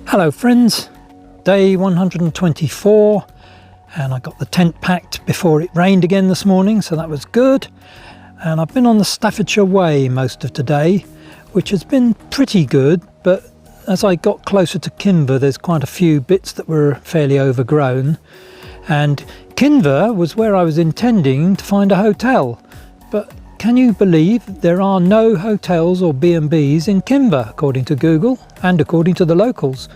Hello friends, day 124, and I got the tent packed before it rained again this morning, so that was good. And I've been on the Staffordshire Way most of today, which has been pretty good, but as I got closer to Kinver there's quite a few bits that were fairly overgrown, and Kinver was where I was intending to find a hotel, but can you believe there are no hotels or B&Bs in Kinver according to Google and according to the locals.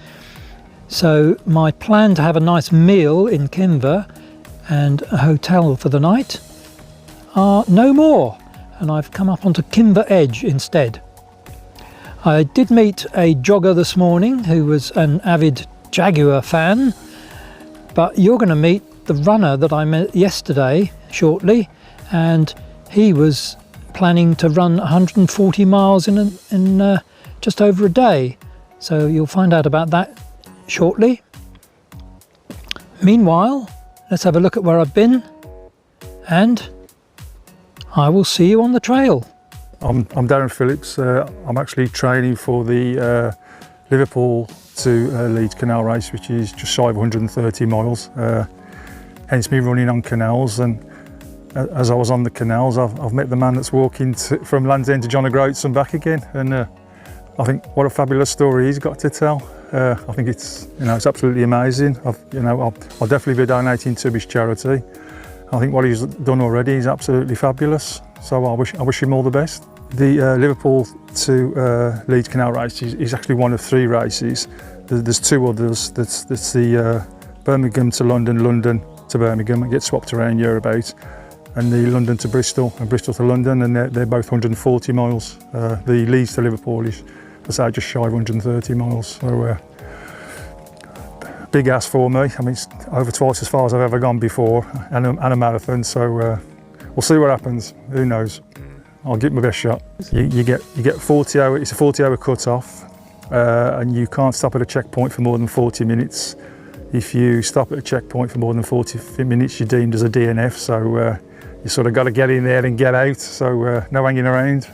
So my plan to have a nice meal in Kinver and a hotel for the night are no more, and I've come up onto Kinver Edge instead. I did meet a jogger this morning who was an avid Jaguar fan, but you're going to meet the runner that I met yesterday shortly, and he was planning to run 140 miles in just over a day, so you'll find out about that shortly. Meanwhile, let's have a look at where I've been, and I will see you on the trail. I'm Darren Phillips. I'm actually training for the Liverpool to Leeds canal race, which is just shy of 130 miles, hence me running on canals. And as I was on the canals, I've met the man that's walking from Land's End to John O'Groats and back again, and I think what a fabulous story he's got to tell. I think it's it's absolutely amazing. I'll definitely be donating to his charity. I think what he's done already is absolutely fabulous. So I wish him all the best. The Liverpool to Leeds canal race is actually one of 3 races. There's 2 others. That's the Birmingham to London, London to Birmingham. It gets swapped around year about. And the London to Bristol and Bristol to London, and they're both 140 miles. The Leeds to Liverpool is, I say, just shy of 130 miles. So big ask for me. I mean, it's over twice as far as I've ever gone before, and a marathon. So we'll see what happens. Who knows? I'll give it my best shot. You get 40 hour. It's a 40-hour cut-off, and you can't stop at a checkpoint for more than 40 minutes. If you stop at a checkpoint for more than 40 minutes, you're deemed as a DNF. So you sort of got to get in there and get out, so no hanging around.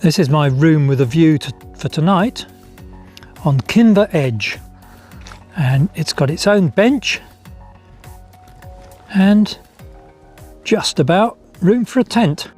This is my room with a view for tonight on Kinver Edge, and it's got its own bench and just about room for a tent.